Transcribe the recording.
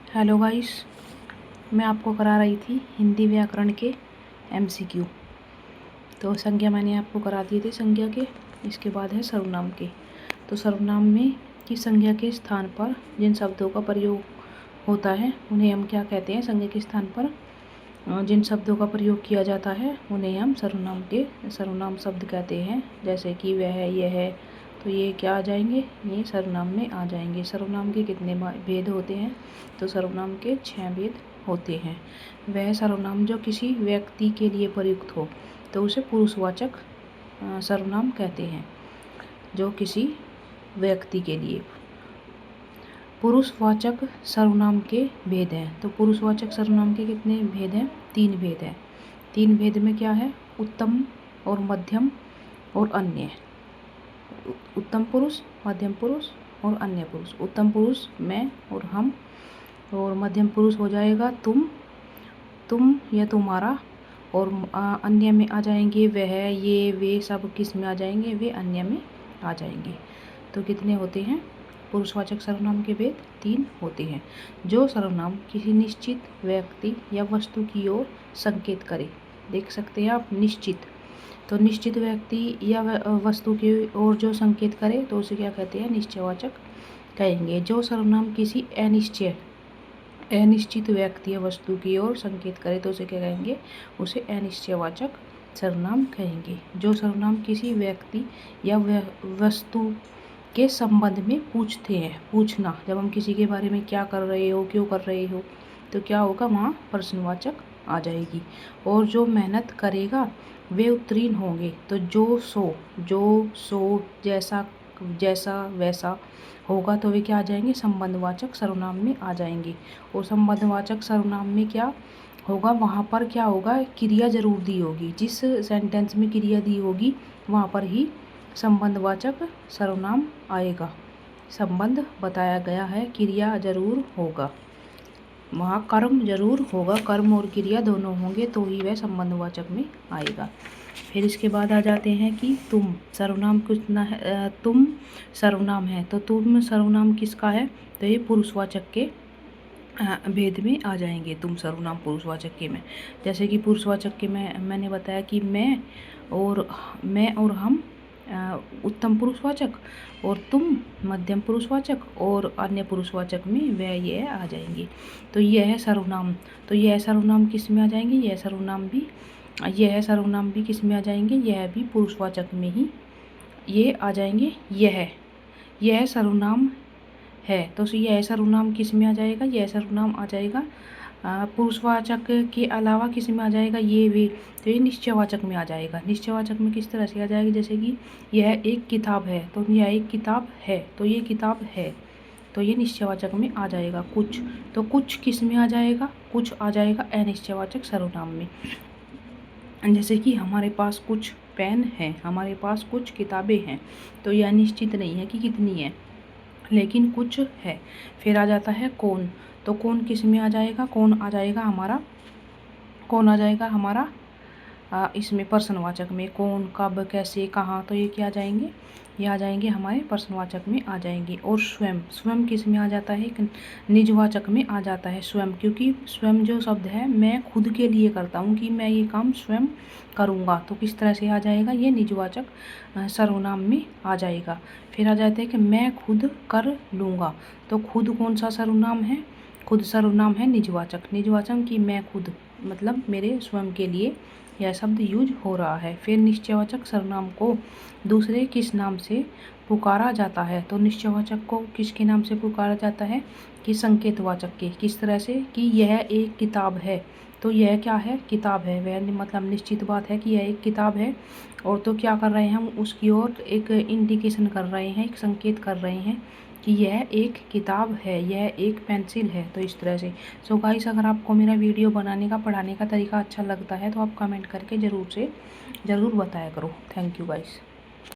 Hello guys, मैं आपको करा रही थी हिंदी व्याकरण के एमसीक्यू। तो संज्ञा मैंने आपको करा दिए थे संज्ञा के। इसके बाद है सर्वनाम के। तो सर्वनाम में की संज्ञा के स्थान पर जिन शब्दों का प्रयोग होता है उन्हें हम क्या कहते हैं। संज्ञा के स्थान पर जिन शब्दों का प्रयोग किया जाता है उन्हें हम सर्वनाम शब्द कहते हैं। जैसे कि वह, यह है, तो ये क्या आ जाएंगे, ये सर्वनाम में आ जाएंगे। सर्वनाम के कितने भेद होते हैं? तो सर्वनाम के 6 भेद होते हैं। वह सर्वनाम जो किसी व्यक्ति के लिए प्रयुक्त हो तो उसे पुरुषवाचक सर्वनाम कहते हैं। जो किसी व्यक्ति के लिए पुरुषवाचक सर्वनाम के भेद हैं। तो पुरुषवाचक सर्वनाम के कितने भेद हैं? 3 भेद हैं। 3 भेद में क्या है? उत्तम और मध्यम और अन्य। उत्तम पुरुष, मध्यम पुरुष और अन्य पुरुष। उत्तम पुरुष मैं और हम, और मध्यम पुरुष हो जाएगा तुम या तुम्हारा, और अन्य में आ जाएंगे वह, ये, वे, सब किस में आ जाएंगे? वे अन्य में आ जाएंगे। तो कितने होते हैं पुरुषवाचक सर्वनाम के भेद? 3 होते हैं। जो सर्वनाम किसी निश्चित व्यक्ति या वस्तु की ओर संकेत करे। देख सकते हैं आप, निश्चित, तो निश्चित व्यक्ति या वस्तु की ओर जो संकेत करे तो उसे क्या कहते हैं? निश्चयवाचक कहेंगे। जो सर्वनाम किसी अनिश्चित व्यक्ति या वस्तु की ओर संकेत करे तो उसे क्या कहेंगे? उसे अनिश्चयवाचक सर्वनाम कहेंगे। जो सर्वनाम किसी व्यक्ति या वस्तु के संबंध में पूछते हैं, पूछना, जब हम किसी के बारे में क्या कर रहे हो, क्यों कर रहे हो, तो क्या होगा? वहाँ प्रश्नवाचक आ जाएगी। और जो मेहनत करेगा वे उत्तीर्ण होंगे। तो जो सो जैसा वैसा होगा तो वे क्या आ जाएंगे? संबंधवाचक सर्वनाम में आ जाएंगे। और संबंधवाचक सर्वनाम में क्या होगा? वहाँ पर क्या होगा? क्रिया जरूर दी होगी। जिस सेंटेंस में क्रिया दी होगी वहाँ पर ही संबंधवाचक सर्वनाम आएगा। संबंध बताया गया है, क्रिया जरूर होगा, वहाँ कर्म जरूर होगा। कर्म और क्रिया दोनों होंगे तो ही वह संबंधवाचक में आएगा। फिर इसके बाद आ जाते हैं कि तुम सर्वनाम कितना है? तुम सर्वनाम है, तो तुम सर्वनाम किसका है? तो ये पुरुषवाचक के भेद में आ जाएंगे। तुम सर्वनाम पुरुषवाचक के में, जैसे कि पुरुषवाचक के में मैंने बताया कि मैं और हम उत्तम पुरुषवाचक, और तुम मध्यम पुरुषवाचक, और अन्य पुरुषवाचक में वह, ये आ जाएंगे। तो यह है सर्वनाम। तो यह सर्वनाम किस में आ जाएंगे? यह सर्वनाम भी किस में आ जाएंगे? यह भी पुरुषवाचक में ही ये आ जाएंगे। यह सर्वनाम है, तो यह सर्वनाम किस में आ जाएगा? यह सर्वनाम आ जाएगा पुरुषवाचक के अलावा किस में आ जाएगा? ये, वे, तो ये निश्चयवाचक में आ जाएगा। निश्चयवाचक में किस तरह से आ जाएगा? जैसे कि यह एक किताब है, तो यह एक किताब है, तो ये किताब है, तो ये निश्चयवाचक में आ जाएगा। कुछ, तो कुछ किस में आ जाएगा? कुछ आ जाएगा अनिश्चयवाचक सर्वनाम में। जैसे कि हमारे पास कुछ पेन है, हमारे पास कुछ किताबें हैं, तो यह निश्चित नहीं है कि कितनी है, लेकिन कुछ है। फिर आ जाता है कौन, तो कौन किस में आ जाएगा? कौन आ जाएगा हमारा इसमें प्रश्नवाचक में। कौन, कब, कैसे, कहाँ, तो ये क्या आ जाएंगे? ये आ जाएंगे हमारे प्रश्नवाचक में आ जाएंगे। और स्वयं किस में आ जाता है? निजवाचक में आ जाता है स्वयं, क्योंकि स्वयं जो शब्द है मैं खुद के लिए करता हूँ, कि मैं ये काम स्वयं करूँगा, तो किस तरह से आ जाएगा? ये निजवाचक सर्वनाम में आ जाएगा। फिर आ जाता है कि मैं खुद कर लूँगा, तो खुद कौन सा सर्वनाम है? खुद सर्वनाम है निजवाचक। निजवाचक कि मैं खुद, मतलब मेरे स्वयं के लिए यह शब्द यूज हो रहा है। फिर निश्चयवाचक सर्वनाम को दूसरे किस नाम से पुकारा जाता है? तो निश्चयवाचक को किसके नाम से पुकारा जाता है? कि संकेतवाचक के। किस तरह से? कि यह एक किताब है, तो यह क्या है? किताब है। वह मतलब निश्चित बात है कि यह एक किताब है, और तो क्या कर रहे हैं हम? उसकी ओर एक इंडिकेशन कर रहे हैं, एक संकेत कर रहे हैं कि यह एक किताब है, यह एक पेंसिल है। तो इस तरह से। सो गाइस, अगर आपको मेरा वीडियो बनाने का, पढ़ाने का तरीका अच्छा लगता है तो आप कमेंट करके ज़रूर बताया करो। Thank you guys.